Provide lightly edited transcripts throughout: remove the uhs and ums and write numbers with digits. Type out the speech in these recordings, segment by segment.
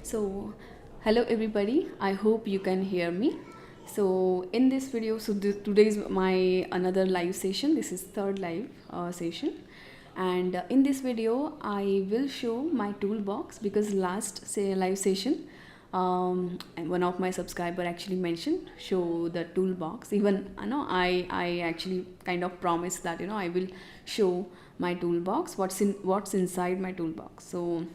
So, hello everybody. I hope you can hear me. So, in this video, today is my another live session. This is third live session, and in this video, I will show my toolbox because last say live session, and one of my subscriber actually mentioned show the toolbox. Even I actually kind of promised that I will show my toolbox. What's inside my toolbox. So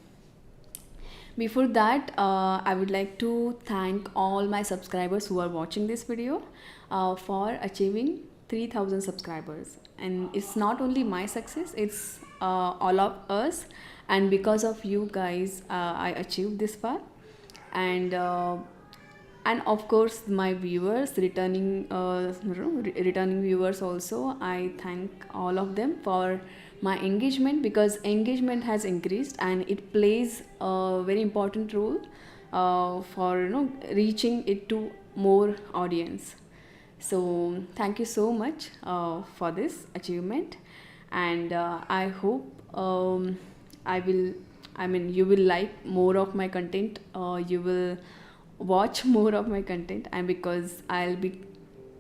before that, I would like to thank all my subscribers who are watching this video for achieving 3000 subscribers. And it's not only my success, it's all of us. And because of you guys, I achieved this far. And of course my viewers, returning viewers also, I thank all of them for my engagement, because engagement has increased and it plays a very important role for reaching it to more audience. So thank you so much for this achievement, and I hope you will like more of my content, you will watch more of my content, and because I'll be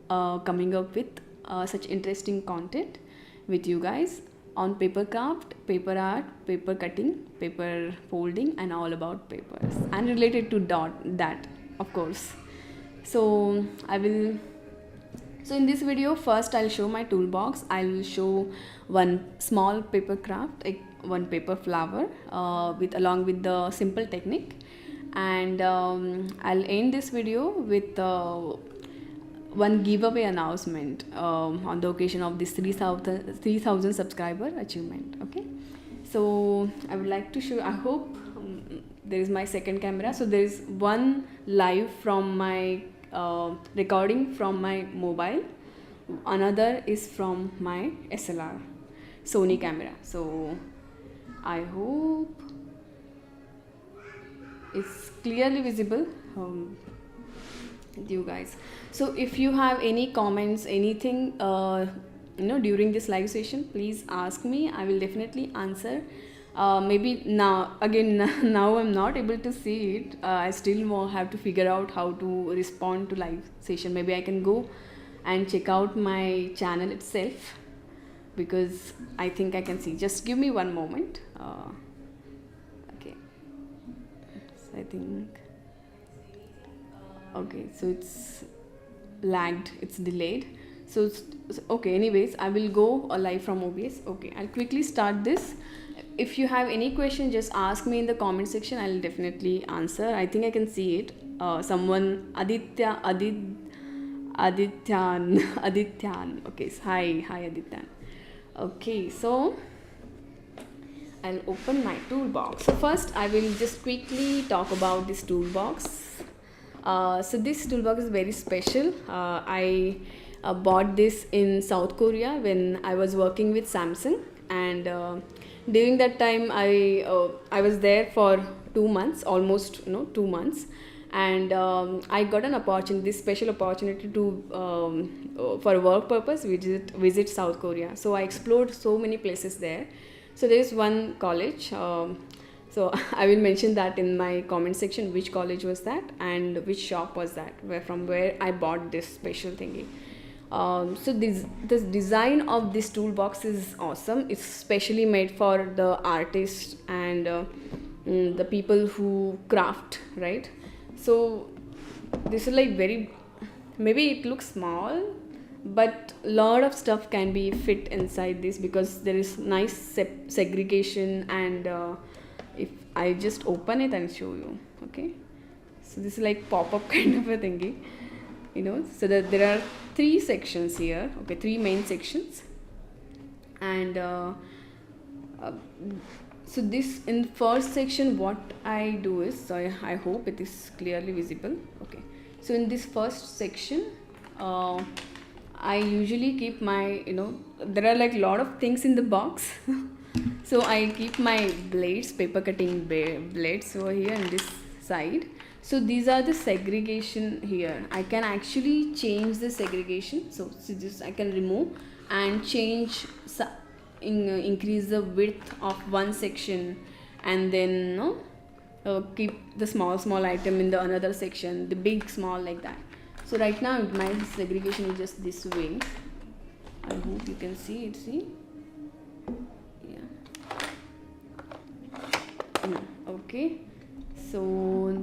coming up with such interesting content with you guys on paper craft, paper art, paper cutting, paper folding, and all about papers and related to that, of course. So I will. So in this video, first I'll show my toolbox. I'll show one small paper craft, like one paper flower, along with the simple technique, and I'll end this video with one giveaway announcement on the occasion of this 3000 subscriber achievement. Okay, so I would like to show, I hope there is my second camera. So there is one live from my recording from my mobile, another is from my SLR Sony camera. So I hope it's clearly visible with you guys. So if you have any comments, anything during this live session, please ask me. I will definitely answer. Maybe now again now I'm not able to see it. I still have to figure out how to respond to live session. Maybe I can go and check out my channel itself, because I think I can see. Just give me one moment. Okay, so I think, okay, so it's lagged, it's delayed. So it's okay. Anyways, I will go live from OBS. Okay, I'll quickly start this. If you have any question, just ask me in the comment section. I'll definitely answer. I think I can see it. Someone, Adityan. Okay, so hi Adityan. Okay, so I'll open my toolbox. So first I will just quickly talk about this toolbox. So this toolbox is very special. I bought this in South Korea when I was working with Samsung, and during that time I was there for 2 months, almost 2 months, and I got an opportunity, this special opportunity to for work purpose visit South Korea. So I explored so many places there. So there is one college. So I will mention that in my comment section, which college was that and which shop was that, from where I bought this special thingy. So this design of this toolbox is awesome. It's specially made for the artists and the people who craft, right? So this is like very, maybe it looks small, but lot of stuff can be fit inside this, because there is nice segregation, and if I just open it and show you. Okay, so this is like pop-up kind of a thingy, so that there are 3 sections here. Okay, 3 main sections, and so this in first section, what I do is, so I hope it is clearly visible. Okay, so in this first section, I usually keep my, there are like a lot of things in the box. So I keep my blades, paper cutting blades over here on this side. So these are the segregation here. I can actually change the segregation. So this I can remove and change, increase the width of one section, and then keep the small item in the another section, the big small, like that. So right now my segregation is just this way. I hope you can see it. See, yeah. Okay, so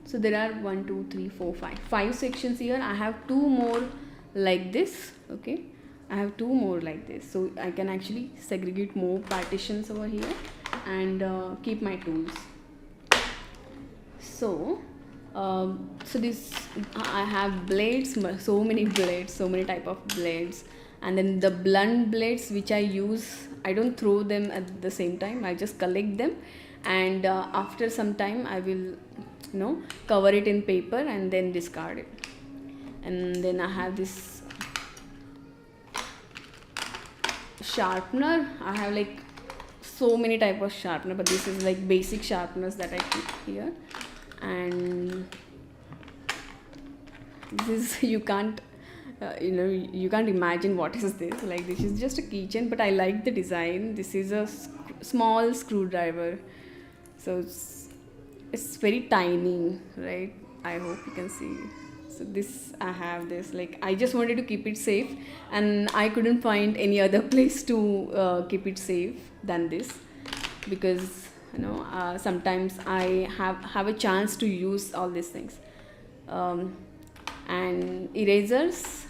there are 1 2 3 4 5 sections here. I have 2 more like this. Okay, I have 2 more like this, so I can actually segregate more partitions over here and keep my tools. So this, I have blades, so many blades, so many type of blades. And then the blunt blades which I use, I don't throw them at the same time, I just collect them, and after some time I will cover it in paper and then discard it. And then I have this sharpener. I have like so many type of sharpener, but this is like basic sharpeners that I keep here. And this is, you can't you can't imagine what is this. Like, this is just a keychain, but I like the design. This is a small screwdriver, so it's very tiny, right? I hope you can see. So this, I have this, like, I just wanted to keep it safe, and I couldn't find any other place to keep it safe than this, because sometimes I have a chance to use all these things. And erasers,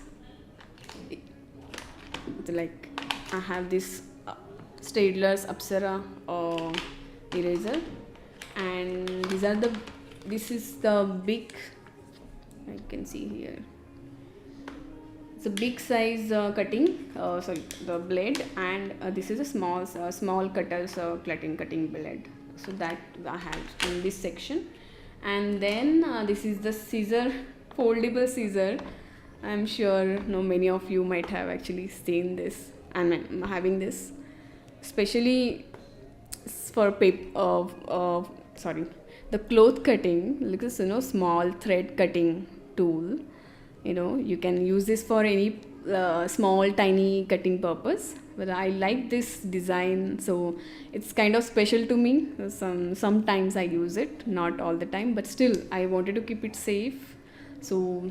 like, I have this Staedtler's Apsara eraser, and this is the big, I can see here, it's a big size cutting, the blade, and this is a small cutters cutting blade. So that I have in this section. And then this is the scissor, foldable scissor. I'm sure many of you might have actually seen this, and I'm having this especially for paper, the cloth cutting, because small thread cutting tool. You can use this for any small tiny cutting purpose, but I like this design, so it's kind of special to me. Sometimes I use it, not all the time, but still I wanted to keep it safe, so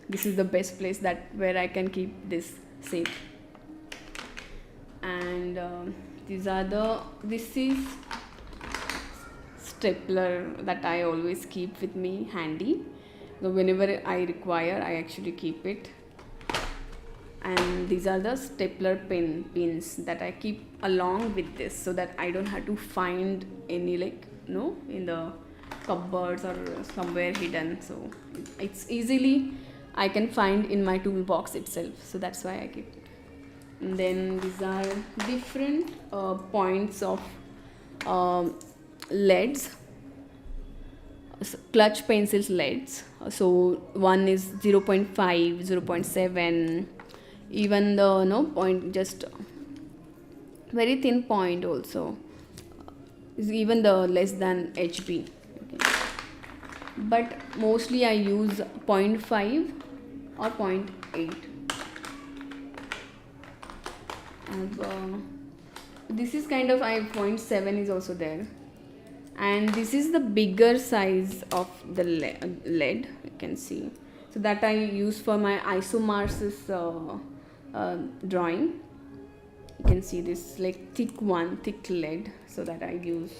this is the best place where I can keep this safe. And this is stapler that I always keep with me handy. So whenever I require, I actually keep it. And these are the stapler pins that I keep along with this, so that I don't have to find any, in the cupboards or somewhere hidden. So it's easily I can find in my toolbox itself, so that's why I keep it. And then these are different points of leads, clutch pencils leads. So one is 0.5, 0.7, even the point, just very thin point also is even the less than HB. Okay. But mostly I use 0.5 or 0.8. And this is kind of 0.7 is also there. And this is the bigger size of the lead, you can see. So that I use for my Isomars's drawing. You can see this thick lead, so that I use.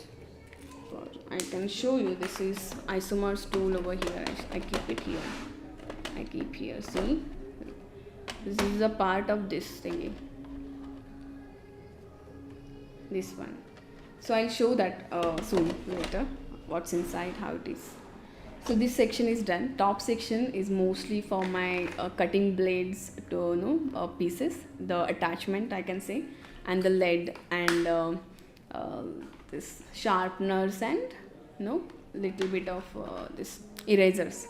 I can show you. This is Isomars tool over here. I keep it here. See, this is a part of this thingy. This one. So I'll show that soon later, what's inside, how it is. So this section is done. Top section is mostly for my cutting blades to pieces, the attachment I can say, and the lead, and this sharpeners, and little bit of this erasers.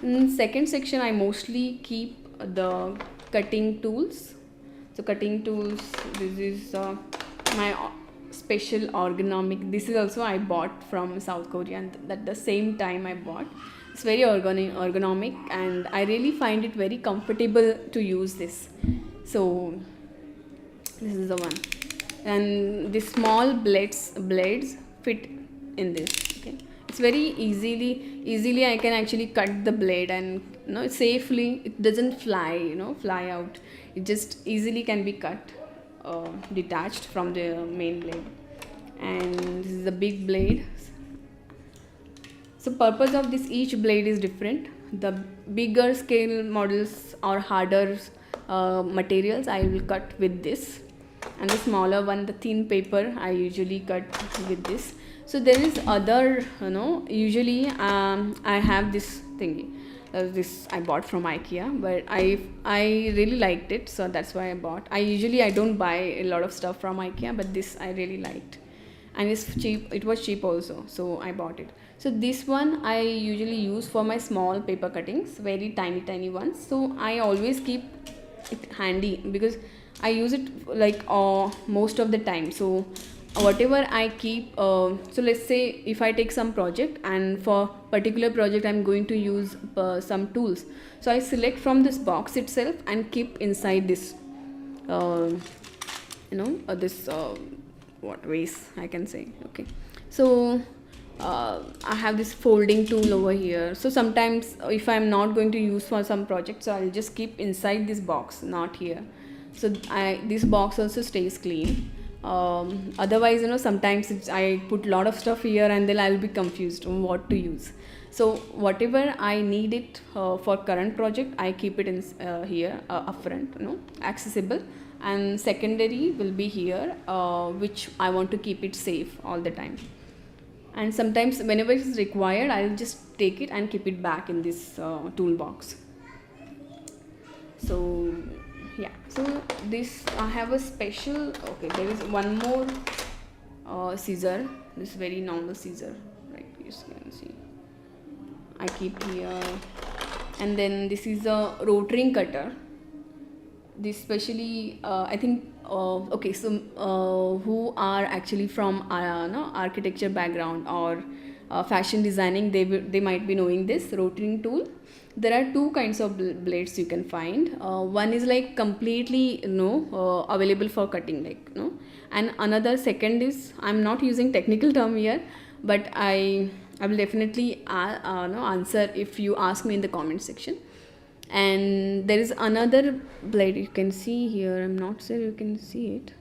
In second section I mostly keep the cutting tools. So cutting tools, this is my special ergonomic. This is also I bought from South Korea, and at the same time I bought. It's very ergonomic, and I really find it very comfortable to use this. So this is the one, and the small blades fit in this. Okay, It's very easily I can actually cut the blade, and safely. It doesn't fly out. It just easily can be cut, detached from the main blade. And this is the big blade. So purpose of this, each blade is different. The bigger scale models or harder materials I will cut with this, and the smaller one, the thin paper, I usually cut with this. So there is other, usually I have this thingy. This I bought from IKEA, but I really liked it, so that's why I bought. I don't buy a lot of stuff from IKEA, but this I really liked, and it's cheap. It was cheap also, so I bought it. So this one I usually use for my small paper cuttings, very tiny ones. So I always keep it handy because I use it like most of the time. So whatever I keep, so let's say if I take some project, and for particular project I'm going to use some tools, so I select from this box itself and keep inside this this what vase, I can say. Okay, so I have this folding tool over here. So sometimes if I'm not going to use for some project, so I'll just keep inside this box, not here. So this box also stays clean. Otherwise, sometimes I put a lot of stuff here, and then I'll be confused on what to use. So whatever I need it for current project, I keep it in here upfront, accessible, and secondary will be here, which I want to keep it safe all the time. And sometimes whenever it is required, I'll just take it and keep it back in this toolbox. So yeah, so this I have a special, okay, there is one more scissor, this very normal scissor, right? You can see I keep here. And then this is a rotring cutter. This specially I think okay, so who are actually from architecture background or fashion designing, they might be knowing this rotring tool. There are two kinds of blades you can find. One is like completely available for cutting, like and another second is, I'm not using technical term here, but I will definitely answer if you ask me in the comment section. And there is another blade you can see here. I'm not sure you can see it.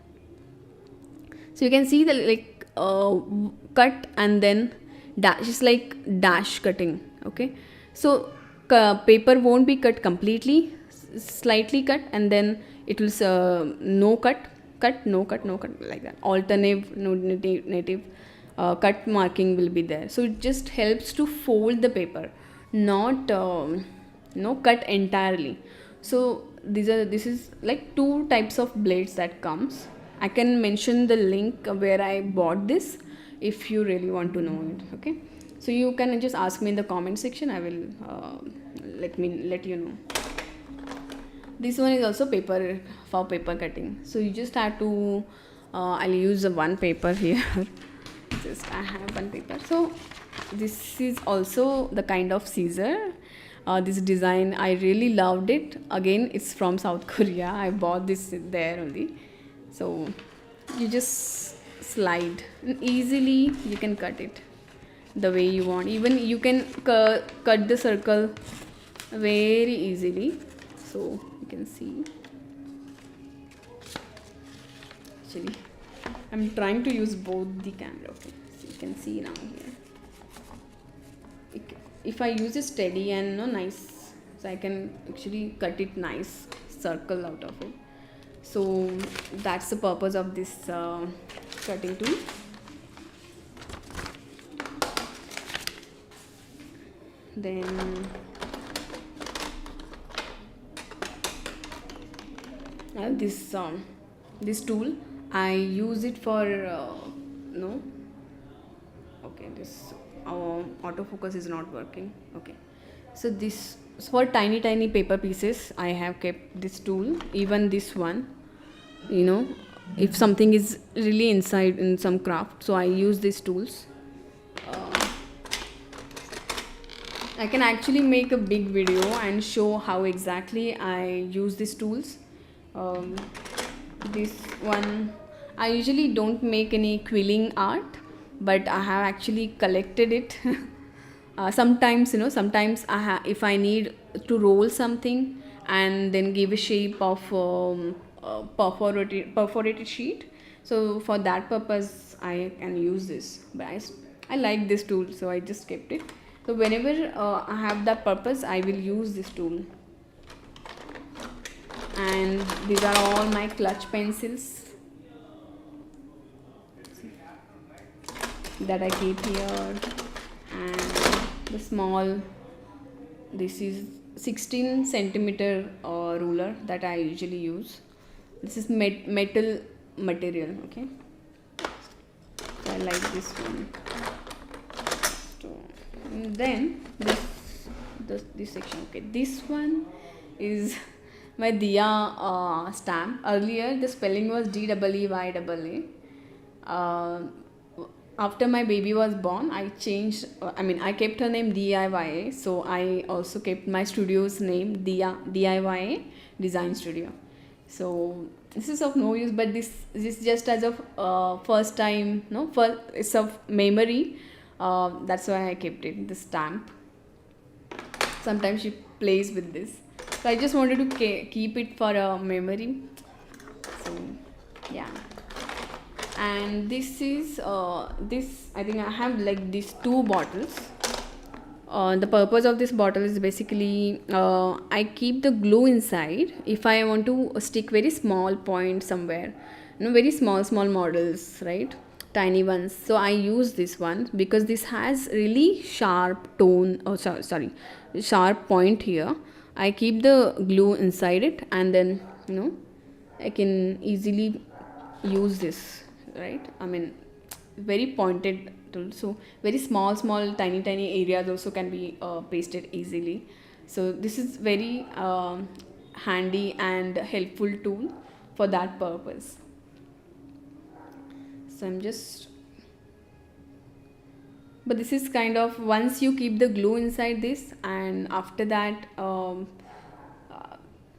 So you can see the like cut and then dash, is like dash cutting. Okay, so paper won't be cut completely, slightly cut, and then it will no cut, no cut, like that. Alternative cut marking will be there. So it just helps to fold the paper, not cut entirely. So this is like two types of blades that comes. I can mention the link where I bought this if you really want to know it. Okay, so you can just ask me in the comment section. I will let you know. This one is also paper, for paper cutting. So you just have to I'll use one paper here. Just I have one paper. So this is also the kind of scissor. This design, I really loved it. Again, it's from South Korea. I bought this there only. So you just slide and easily you can cut it the way you want. Even you can cut the circle very easily. So you can see. Actually, I'm trying to use both the camera. Okay, so you can see now here. If I use it steady and nice, so I can actually cut it nice circle out of it. So that's the purpose of this cutting tool. Then I have this tool. I use it for okay, this autofocus is not working. Okay, so this for tiny paper pieces I have kept this tool. Even this one, if something is really inside in some craft, so I use these tools. I can actually make a big video and show how exactly I use these tools. This one, I usually don't make any quilling art, but I have actually collected it. Sometimes, sometimes if I need to roll something and then give a shape of perforated sheet, so for that purpose I can use this. But I like this tool, so I just kept it. So whenever I have that purpose, I will use this tool. And these are all my clutch pencils that I keep here. And the small, this is 16 centimeter ruler that I usually use. This is metal material, okay. So I like this one. So, and then this section, okay. This one is my Diya stamp. Earlier the spelling was DEEYAA. After my baby was born, I changed, I kept her name DIYA, so I also kept my studio's name DIYA Design Studio. So this is of no use, but this just as of first time, it's of memory. That's why I kept it, the stamp. Sometimes she plays with this, so I just wanted to keep it for a memory. So yeah. And this is this, I think I have like these two bottles. The purpose of this bottle is basically I keep the glue inside if I want to stick very small point somewhere, very small models, right, tiny ones. So I use this one because this has really sharp tone, sorry, sharp point here. I keep the glue inside it, and then I can easily use this, right. Very pointed tool, so very small tiny areas also can be pasted easily. So this is very handy and helpful tool for that purpose. So but this is kind of, once you keep the glue inside this, and after that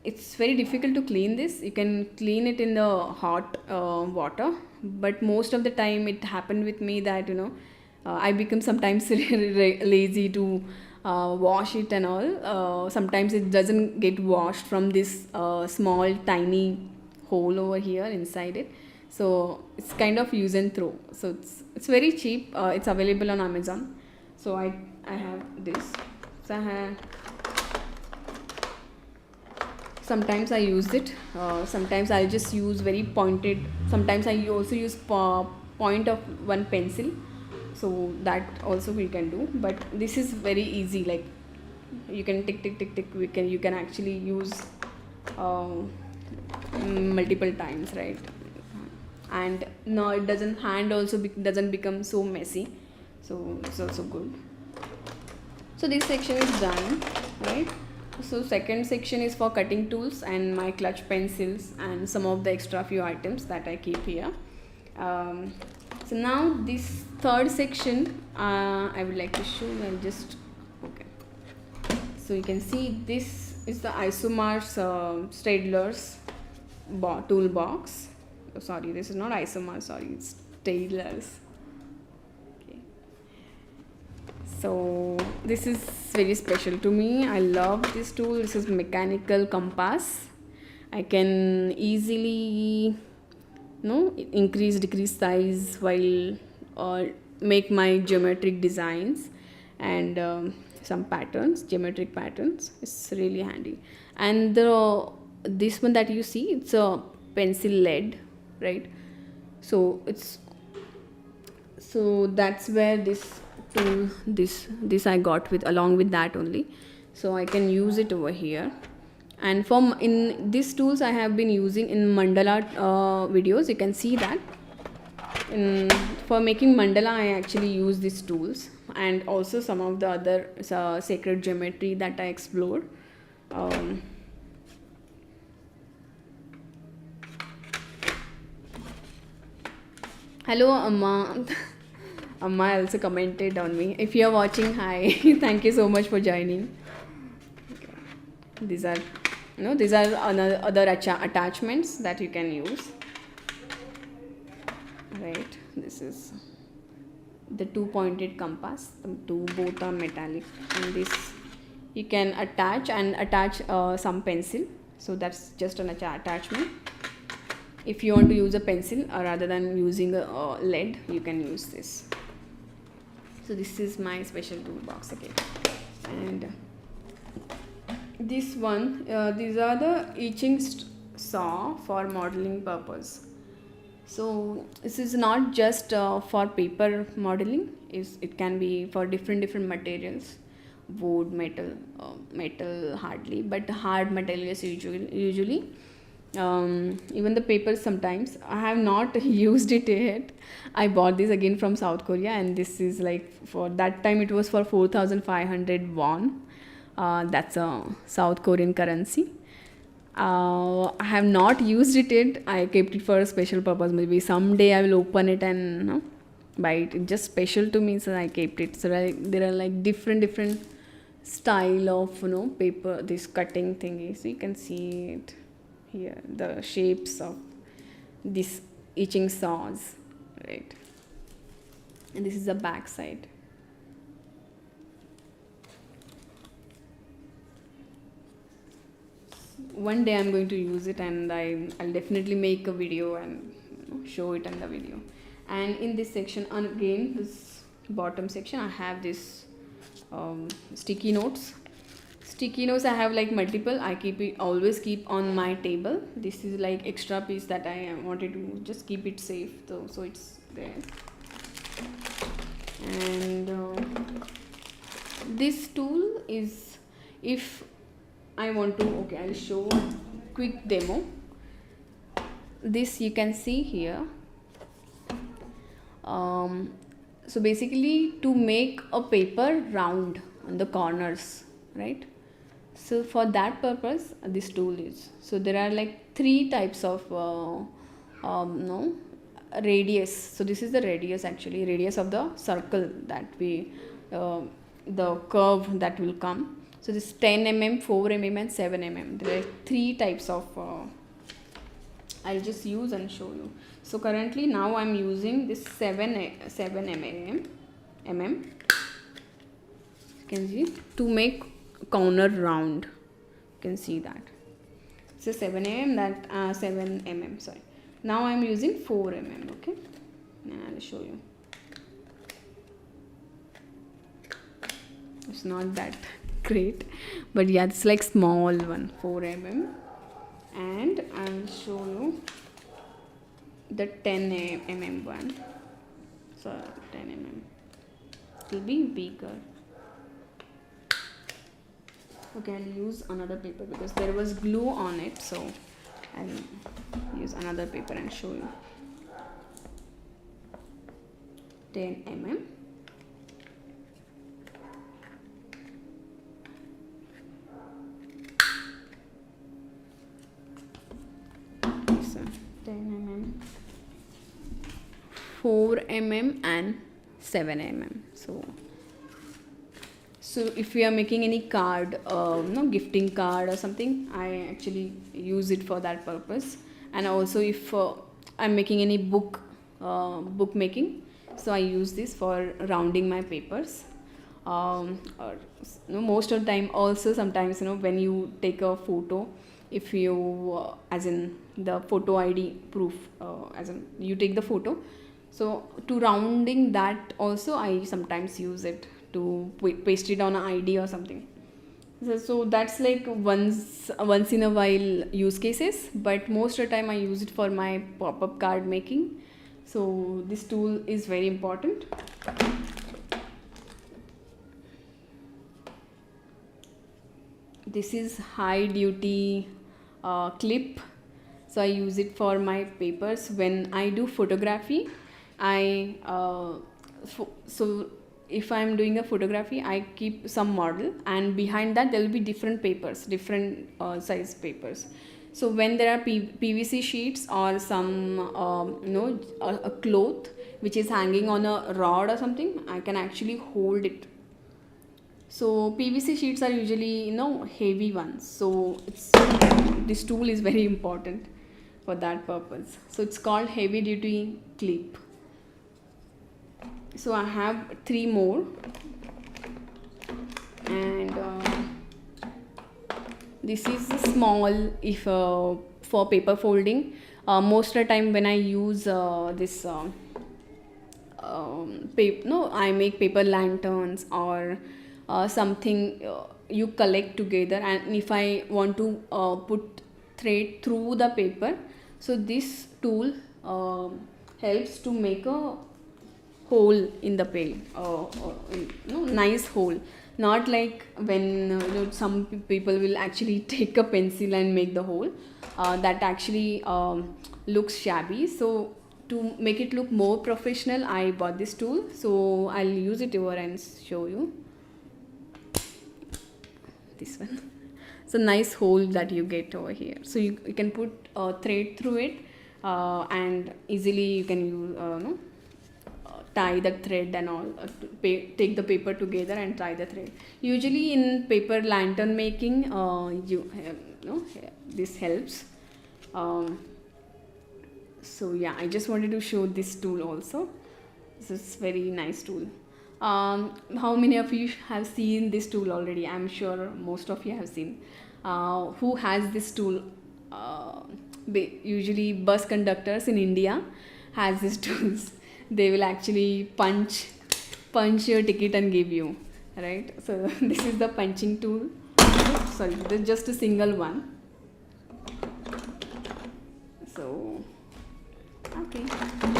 it's very difficult to clean this. You can clean it in the hot water, but most of the time it happened with me that I become sometimes lazy to wash it and all. Sometimes it doesn't get washed from this small tiny hole over here inside it, so it's kind of use and throw. So it's very cheap. It's available on Amazon. So I have this. So I have, sometimes I use it, sometimes I just use very pointed, sometimes I also use point of one pencil, so that also we can do. But this is very easy, like you can tick, you can actually use multiple times, right. And no, it doesn't, hand also doesn't become so messy, so it's also good. So this section is done, right. So second section is for cutting tools and my clutch pencils and some of the extra few items that I keep here. So now this third section I would like to show you. I'll just, okay. So you can see this is the Isomars Staedtler's toolbox. Oh, sorry, this is not Isomars, sorry, it's Staedtler's. So this is very special to me. I love this tool. This is mechanical compass. I can easily increase, decrease size while make my geometric designs and some patterns, geometric patterns. It's really handy. And this one that you see, it's a pencil lead, right. So that's where this tool, this I got with, along with that only, so I can use it over here. And in these tools I have been using in mandala videos. You can see that for making mandala I actually use these tools, and also some of the other sacred geometry that I explored. Hello Amma. Amma also commented on me. If you are watching, hi. Thank you so much for joining. These are other attachments that you can use, right. This is the two pointed compass. The two both are metallic, and this you can attach some pencil. So that's just an attachment. If you want to use a pencil rather than using a lead, you can use this. So this is my special toolbox again. And this one, these are the etching saw for modeling purpose. So this is not just for paper modeling. It can be for different materials, wood, metal hardly, but hard materials usually. Even the papers sometimes. I have not used it yet. I bought this again from South Korea, and this is like, for that time it was for 4,500 won. That's a South Korean currency. I have not used it yet. I kept it for a special purpose. Maybe someday I will open it and buy it. It's just special to me, so I kept it. So there are like different style of paper, this cutting thingy. So you can see it here, the shapes of these etching saws, right? And this is the back side. One day I'm going to use it, and I'll definitely make a video and show it in the video. And in this section, again, this bottom section, I have this sticky notes. Sticky notes I have like multiple. I always keep on my table. This is like extra piece that I wanted to just keep it safe, so it's there. And this tool is, if I want to, okay, I'll show a quick demo. This you can see here. So basically, to make a paper round on the corners, right? So for that purpose, this tool is. So there are like 3 types of radius. So this is the radius, actually, radius of the circle that we, the curve that will come. So this 10 mm, 4 mm and 7 mm. There are 3 types of, I'll just use and show you. So currently now I'm using this 7 mm. You can see, to make corner round. You can see that. So 7 mm, that 7 mm, sorry. Now I'm using 4 mm, okay? And I'll show you. It's not that great, but yeah, it's like small one, 4 mm. And I'll show you the 10 mm one. So 10 mm, it will be bigger. Okay, I'll use another paper because there was glue on it, so I'll use another paper and show you. 10 mm. So 10 mm, 4 mm and 7 mm. So if we are making any card, gifting card or something, I actually use it for that purpose. And also if I'm making any book making, so I use this for rounding my papers. Most of the time, also sometimes, when you take a photo, if you as in the photo ID proof, as in you take the photo, so to rounding that also I sometimes use it to paste it on an ID or something. So that's like once in a while use cases, but most of the time I use it for my pop-up card making. So this tool is very important. This is high duty clip. So I use it for my papers. When I do photography, so if I'm doing a photography, I keep some model, and behind that there will be different papers, different size papers. So when there are PVC sheets or some a cloth which is hanging on a rod or something, I can actually hold it. So PVC sheets are usually heavy ones, so this tool is very important for that purpose. So it's called heavy duty clip. So I have 3 more, and this is small if for paper folding. Most of the time when I use this no, I make paper lanterns or something you collect together, and if I want to put thread through the paper, so this tool helps to make a hole in the paint, nice hole, not like when some people will actually take a pencil and make the hole. That actually looks shabby. So to make it look more professional, I bought this tool, so I'll use it over and show you this one. So nice hole that you get over here, so you can put thread through it, and easily you can use no, tie the thread and all, take the paper together and tie the thread. Usually in paper lantern making, this helps. So yeah, I just wanted to show this tool also. This is very nice tool. How many of you have seen this tool already? I'm sure most of you have seen. Who has this tool? Usually bus conductors in India has these tools. They will actually punch your ticket and give you, right? So this is the punching tool. Sorry, this is just a single one. So okay,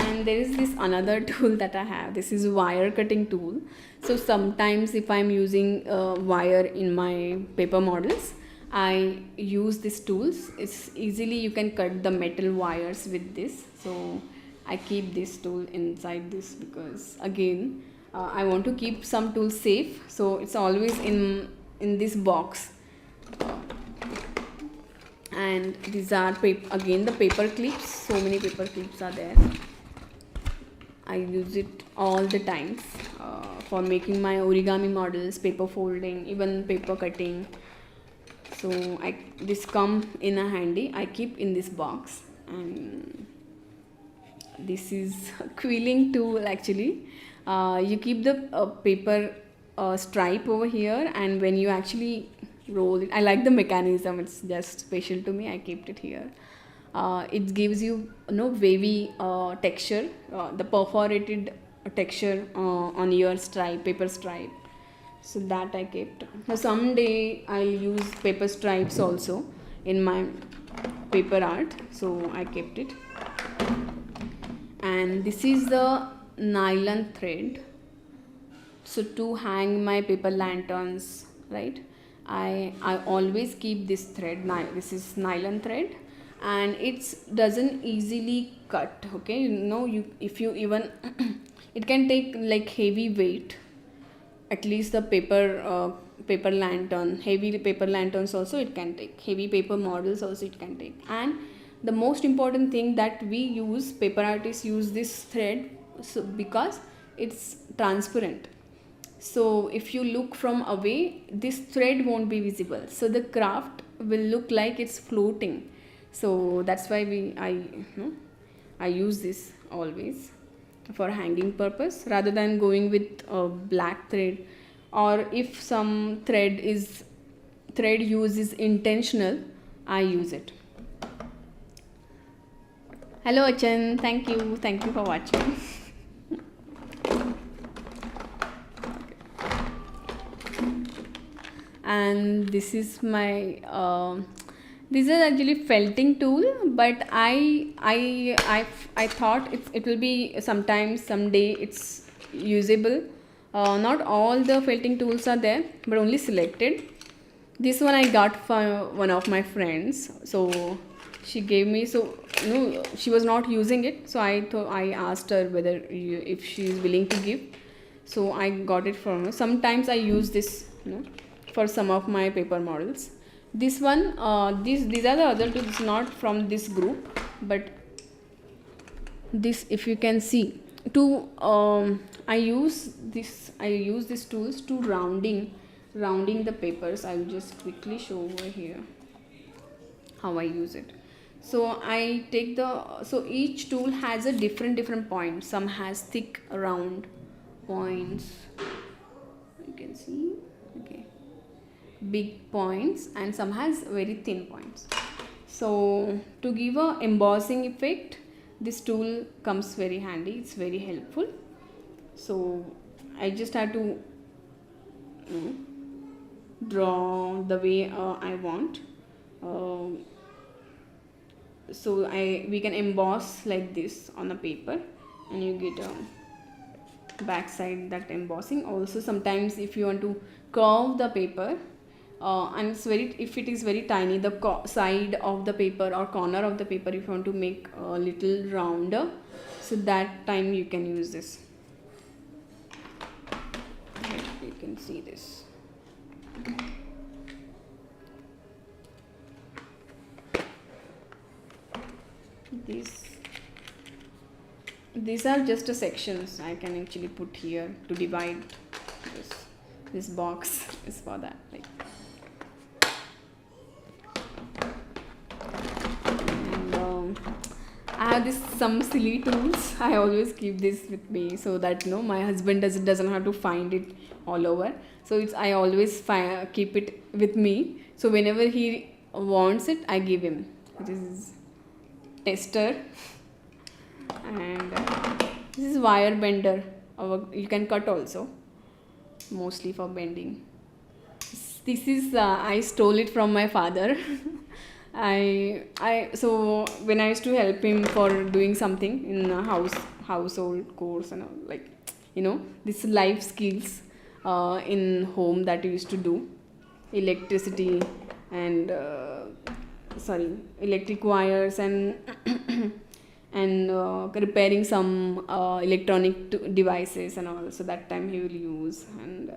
and there is this another tool that I have. This is wire cutting tool. So sometimes if I'm using wire in my paper models, I use these tools. It's easily you can cut the metal wires with this. So I keep this tool inside this because again I want to keep some tools safe, so it's always in this box. And these are again the paper clips. So many paper clips are there. I use it all the times for making my origami models, paper folding, even paper cutting. So this come in a handy. I keep in this box. And this is a quilling tool actually. You keep the paper stripe over here, and when you actually roll it, I like the mechanism, it's just special to me. I kept it here. It gives you wavy texture, the perforated texture on your stripe, paper stripe. So that I kept. Now someday I'll use paper stripes also in my paper art, so I kept it. And this is the nylon thread, so to hang my paper lanterns, right? I always keep this thread. This is nylon thread, and it doesn't easily cut. Okay, if you even it can take like heavy weight, at least the paper lantern, heavy paper lanterns also it can take, heavy paper models also it can take. And the most important thing that we use, paper artists use this thread, so because it's transparent. So if you look from away, this thread won't be visible, so the craft will look like it's floating. So that's why I use this always for hanging purpose, rather than going with a black thread. Or if some thread use is intentional, I use it. Hello Achan, thank you for watching. And this is my this is actually felting tool, but I thought it will be someday it's usable. Not all the felting tools are there, but only selected. This one I got from one of my friends, so she gave me. So she was not using it, so I asked her if she is willing to give. So I got it from her. Sometimes I use this for some of my paper models. This one, these are the other tools, not from this group, but this, if you can see, to I use these tools to rounding the papers. I will just quickly show over here how I use it. So I take so each tool has a different point. Some has thick round points, you can see. Okay, big points, and some has very thin points. So to give a embossing effect, this tool comes very handy. It's very helpful. So I just have to draw the way I want. So we can emboss like this on a paper, and you get a backside that embossing. Also sometimes if you want to curve the paper, and if it is very tiny, the side of the paper or corner of the paper, if you want to make a little rounder, so that time you can use this. You can see this. These are just sections I can actually put here to divide this box is for that, like. And I have some silly tools. I always keep this with me so that my husband doesn't have to find it all over. So I always keep it with me. So whenever he wants it, I give him. This is tester, and this is wire bender. You can cut also, mostly for bending. This is I stole it from my father. So when I used to help him for doing something in a household course and all, like this life skills in home that you used to do, electricity and electric wires and and repairing some electronic devices and all. So that time he will use, and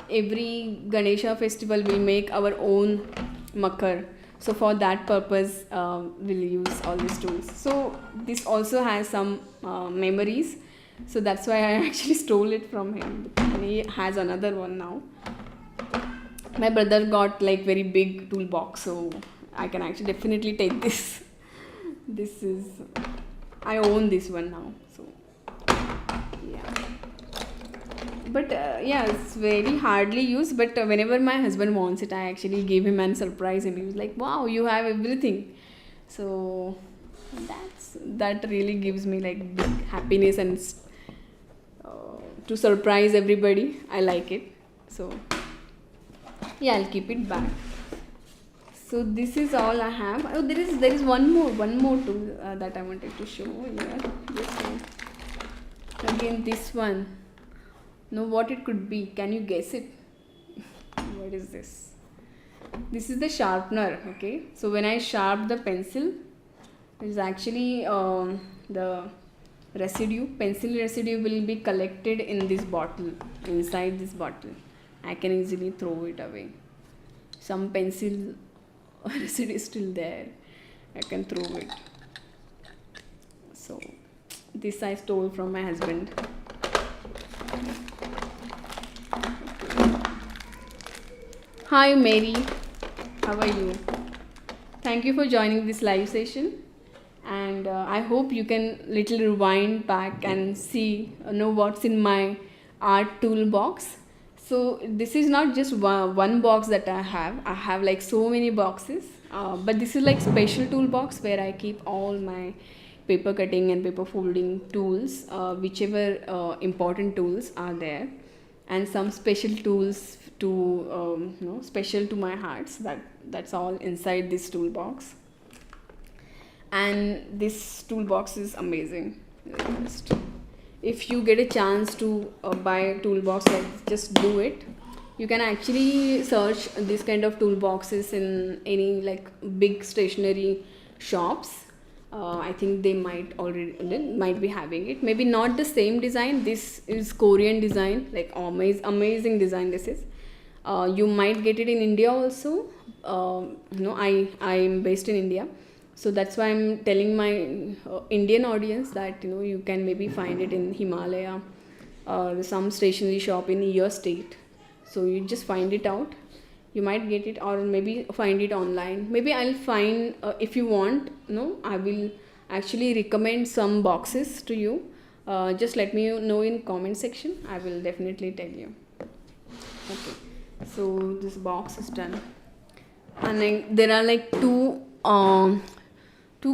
every Ganesha festival we make our own makar. So for that purpose we'll use all these tools. So this also has some memories, so that's why I actually stole it from him, and he has another one now. My brother got like very big toolbox, so I can actually definitely take this. I own this one now. So yeah, but it's very hardly used. But whenever my husband wants it, I actually give him and surprise him. He was like, "Wow, you have everything!" So that really gives me like big happiness, and to surprise everybody, I like it. So yeah, I'll keep it back. So this is all I have. Oh, there is one more tool that I wanted to show here. This one. Again, this one. Know what it could be? Can you guess it? What is this? This is the sharpener. Okay. So when I sharp the pencil, it is actually the pencil residue will be collected in this bottle, inside this bottle. I can easily throw it away. Some pencil residue is still there, I can throw it. So this I stole from my husband. Hi Mary, how are you? Thank you for joining this live session, and I hope you can little rewind back and know what's in my art toolbox. So this is not just one box that I have like so many boxes, but this is like special toolbox where I keep all my paper cutting and paper folding tools, whichever important tools are there, and some special tools special to my hearts, that's all inside this toolbox. And this toolbox is amazing. If you get a chance to buy a toolbox, just do it. You can actually search this kind of toolboxes in any like big stationery shops. I think they might be having it. Maybe not the same design. This is Korean design, like amazing design this is. You might get it in India also. I am based in India, so that's why I'm telling my Indian audience that you can maybe find it in Himalaya or some stationery shop in your state. So you just find it out. You might get it, or maybe find it online. Maybe I'll find if you want. I will actually recommend some boxes to you Just let me know in comment section. I will definitely tell you. Okay, so this box is done, and like, there are like two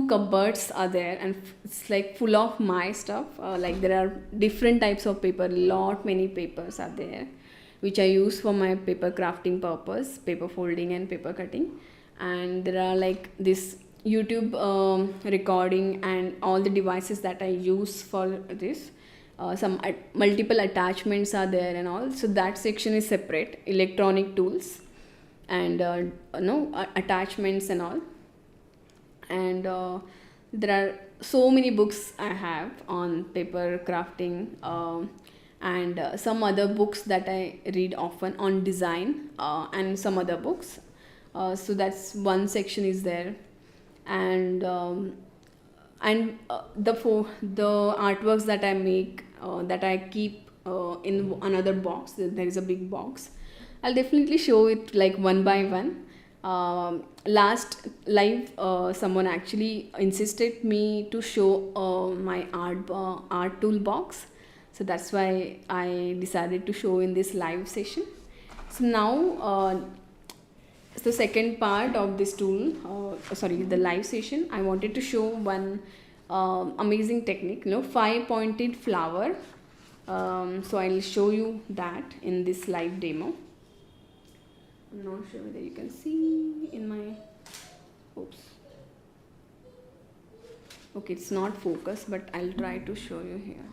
cupboards are there, and it's like full of my stuff. Like there are different types of paper, lot many papers are there, which I use for my paper crafting purpose, paper folding and paper cutting. And there are like this YouTube recording and all the devices that I use for this. Some multiple attachments are there and all, so that section is separate. Electronic tools and attachments and all. And there are so many books I have on paper crafting, and some other books that I read often on design, and some other books. So that's one section is there. And the artworks that I make, that I keep in another box. There is a big box. I'll definitely show it like one by one. Last live, someone actually insisted me to show my art toolbox, so that's why I decided to show in this live session. So now, the second part of this tool, the live session, I wanted to show one amazing technique, 5-pointed flower. So I'll show you that in this live demo. I'm not sure whether you can see in my, oops, okay, it's not focused, but I'll try to show you here.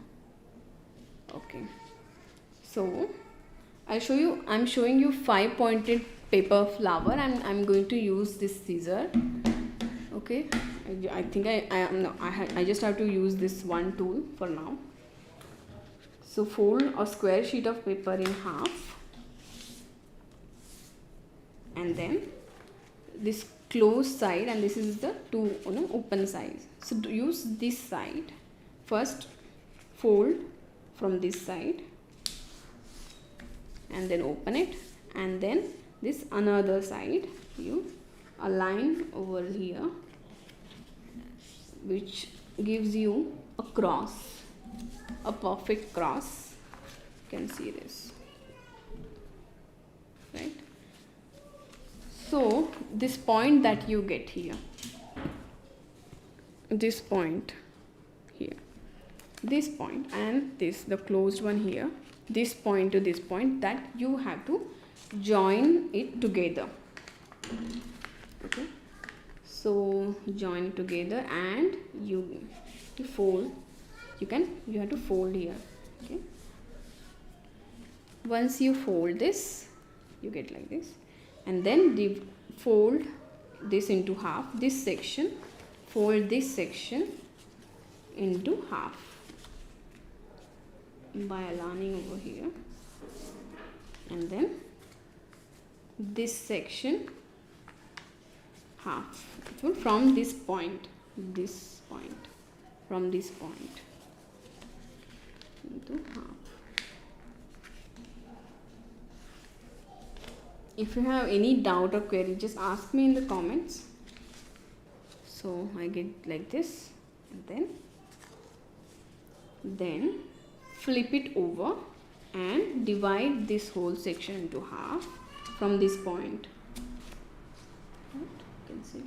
Okay, so I'm showing you 5-pointed paper flower, and I'm going to use this scissor. Okay, I think I just have to use this one tool for now. So fold a square sheet of paper in half, and then this closed side, and this is the open side. So use this side first, fold from this side, and then open it, and then this another side you align over here, which gives you a cross, a perfect cross. You can see this, right? So this point that you get here, this point here, this point, and the closed one here, this point to this point, that you have to join it together. Okay, so join it together, and you fold. You have to fold here. Okay, once you fold this, you get like this, and then fold this into half. This section, fold this section into half by aligning over here, and then this section half. So from this point, from this point into half. If you have any doubt or query, just ask me in the comments. So I get like this, and then flip it over and divide this whole section into half from this point. Right? You can see.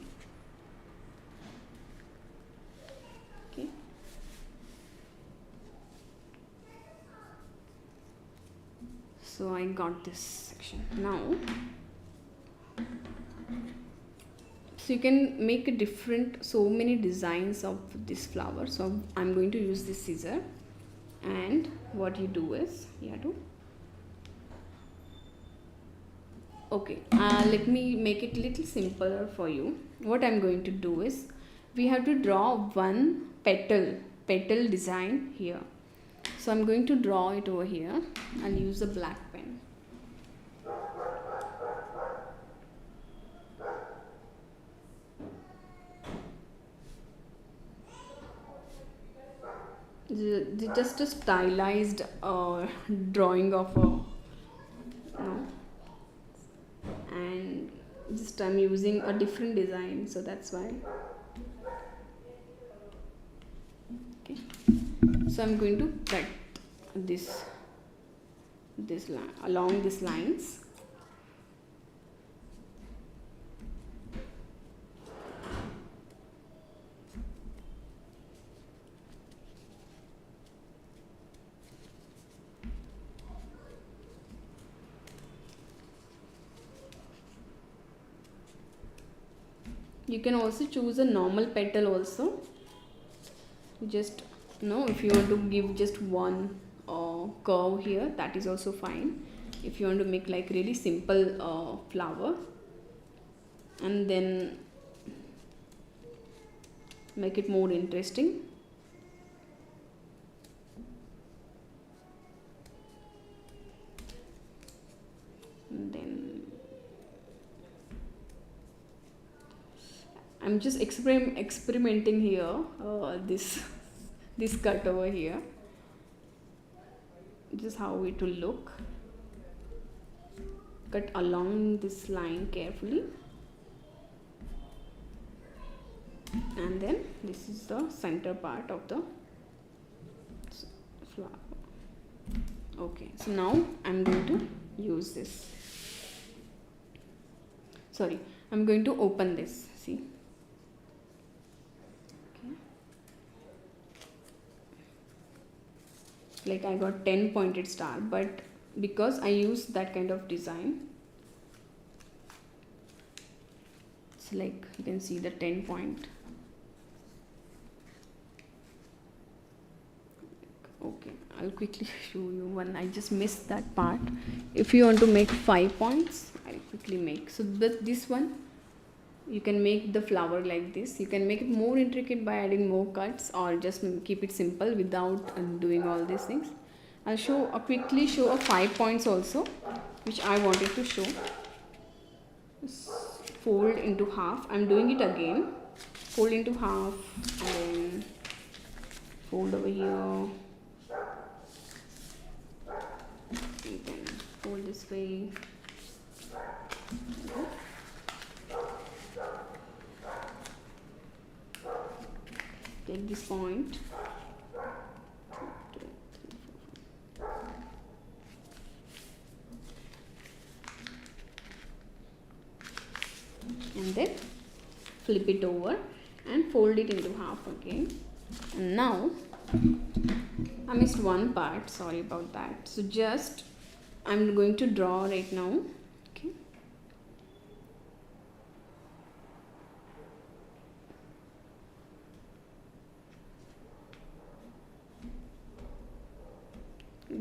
Okay. So I got this section. Now, so you can make a so many designs of this flower. So I'm going to use this scissor, and what you do is you have to, okay, let me make it little simpler for you. What I'm going to do is, we have to draw one petal design here. So I'm going to draw it over here. I'll use a black pen. Just a stylized drawing of and just I'm using a different design, so that's why. Okay, So I'm going to cut this line along these lines. You can also choose a normal petal also. Just if you want to give just one curve here, that is also fine. If you want to make like really simple flower and then make it more interesting, and then I'm just experimenting here, this cut over here, just how it will look. Cut along this line carefully, and then this is the center part of the flower. Okay, so now I'm going to use this. Sorry, I'm going to open this. See. Like I got 10 pointed star, but because I use that kind of design, it's like you can see the 10 point. Okay, I'll quickly show you one. I just missed that part. If you want to make 5 points, I'll quickly make. So this one, you can make the flower like this. You can make it more intricate by adding more cuts, or just keep it simple without doing all these things. I'll quickly show a 5 points also, which I wanted to show. Just fold into half. I'm doing it again. Fold into half and then fold over here. And then fold this way. Okay. Take this point, and then flip it over and fold it into half again. And now I missed one part, sorry about that. So just I'm going to draw right now. Okay.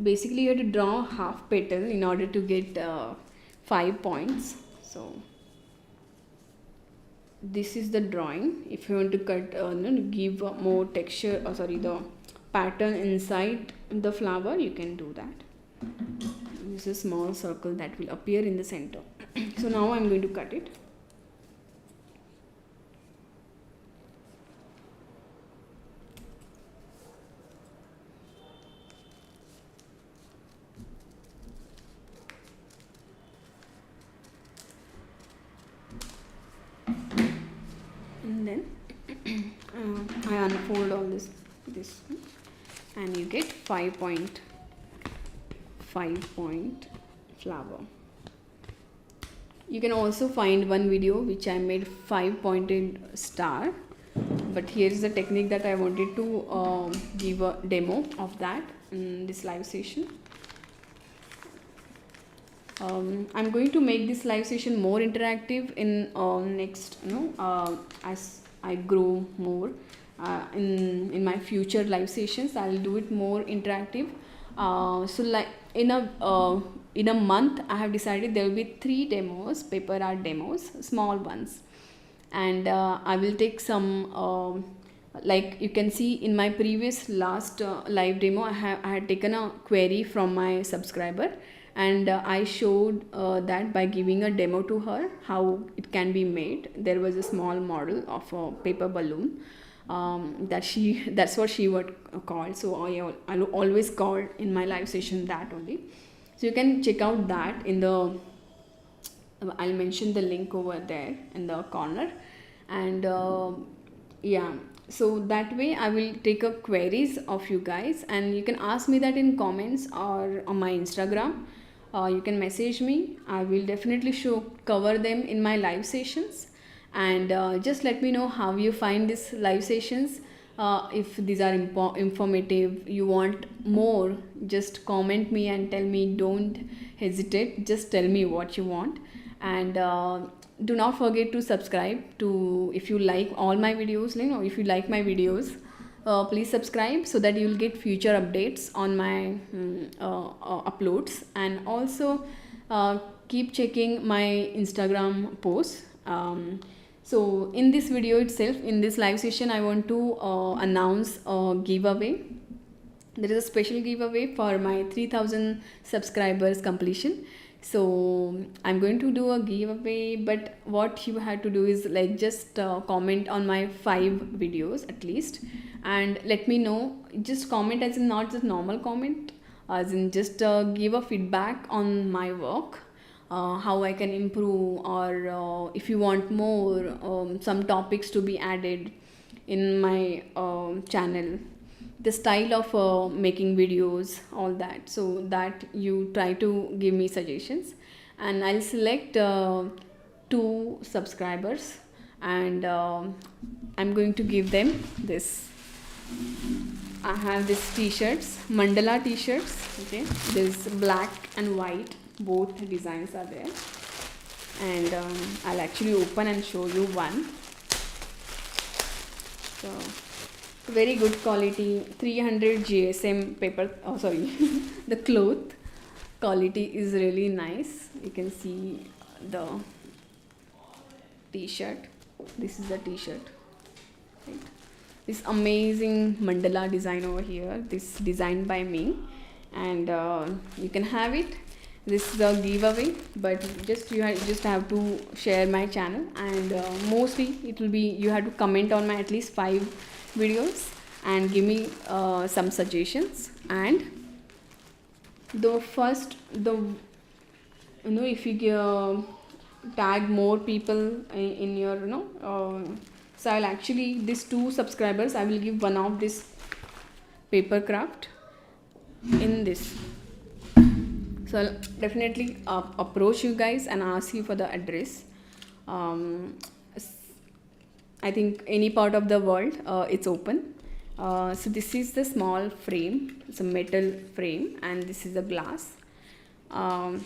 Basically you have to draw half petal in order to get 5 points. So this is the drawing. If you want to cut give more texture, the pattern inside the flower, you can do that. This is a small circle that will appear in the center. So now I'm going to cut it. And then I unfold all this and you get 5 point flower. You can also find one video which I made 5 pointed star, but here is the technique that I wanted to give a demo of that in this live session. I'm going to make this live session more interactive in next, as I grow more in my future live sessions. I'll do it more interactive. So like in a month, I have decided there will be 3 demos, paper art demos, small ones, and I will take some. Like you can see in my previous last live demo, I had taken a query from my subscriber. And I showed that by giving a demo to her how it can be made. There was a small model of a paper balloon that's what she would call. So I always call in my live session that only. So you can check out that in the I'll mention the link over there in the corner. And yeah, So that way I will take up queries of you guys, and you can ask me that in comments or on my Instagram. You can message me. I will definitely cover them in my live sessions. And just let me know how you find these live sessions. If these are informative, you want more, just comment me and tell me. Don't hesitate, just tell me what you want. And do not forget to subscribe to, if you like all my videos, if you like my videos, please subscribe so that you will get future updates on my uploads. And also keep checking my Instagram posts. So in this video itself, in this live session, I want to announce a giveaway. There is a special giveaway for my 3000 subscribers completion. So I'm going to do a giveaway, but what you have to do is like just comment on my 5 videos at least, and let me know. Just comment as in not just normal comment, as in just give a feedback on my work, how I can improve, or if you want more some topics to be added in my channel, the style of making videos, all that, so that you try to give me suggestions, and I'll select 2 subscribers, and I'm going to give them this. I have this t-shirts, mandala t-shirts. Okay, there's black and white, both designs are there, and I'll actually open and show you one. So very good quality, 300 GSM paper. Oh, sorry, the cloth quality is really nice. You can see the t-shirt. This is the t-shirt, right? This amazing mandala design over here, this designed by me, and you can have it. This is a giveaway, but just have to share my channel, and mostly it will be, you have to comment on my at least 5 videos and give me some suggestions. And if you tag more people in your so I'll actually, these 2 subscribers, I will give one of this paper craft in this. So I'll definitely approach you guys and ask you for the address. I think any part of the world, it's open. So this is the small frame. It's a metal frame, and this is a glass. And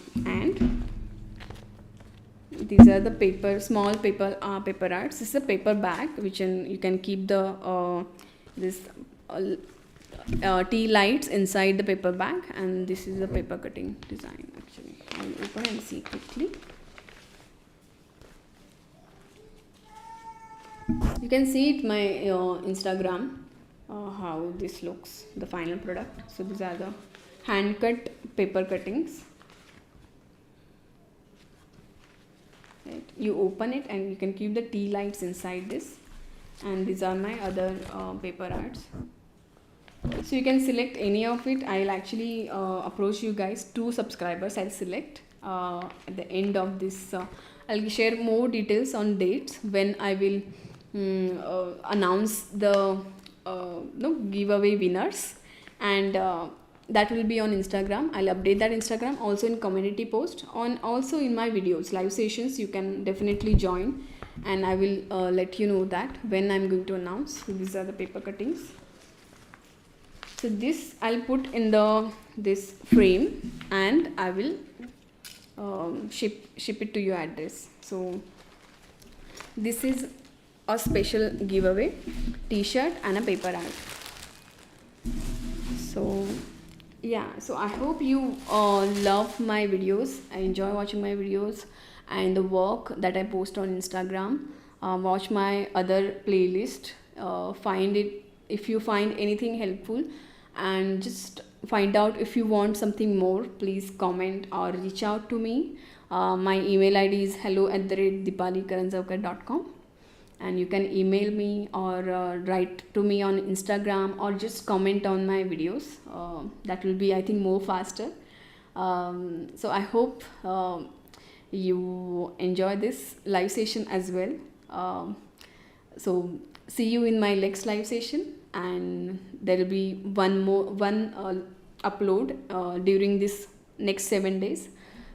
these are the small paper arts. This is a paper bag which you can keep the tea lights inside the paper bag, and this is a paper cutting design. Actually, I'll open and see quickly. You can see it my Instagram how this looks, the final product. So these are the hand cut paper cuttings. Right. You open it and you can keep the tea lights inside this, and these are my other paper arts. So you can select any of it. I'll actually approach you guys, 2 subscribers I'll select at the end of this. I'll share more details on dates when I will announce the giveaway winners, and that will be on Instagram. I'll update that Instagram also in community post, on also in my videos, live sessions. You can definitely join, and I will let you know that when I'm going to announce. So these are the paper cuttings. So this I'll put in this frame, and I will ship it to your address. So this is a special giveaway t-shirt and a paper art. So yeah, so I hope you love my videos. I enjoy watching my videos and the work that I post on Instagram. Watch my other playlist, find it if you find anything helpful, and just find out if you want something more. Please comment or reach out to me. My email ID is hello@dipalikaranjavkar.com, and you can email me or write to me on Instagram, or just comment on my videos. That will be, I think, more faster. So I hope you enjoy this live session as well. So see you in my next live session, and there will be one upload during this next 7 days.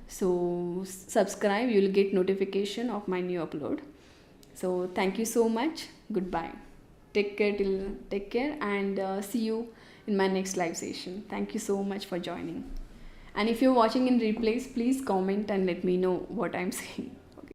So subscribe, you will get notification of my new upload. So thank you so much. Goodbye. Take care, and see you in my next live session. Thank you so much for joining. And if you're watching in replays, please comment and let me know what I'm saying.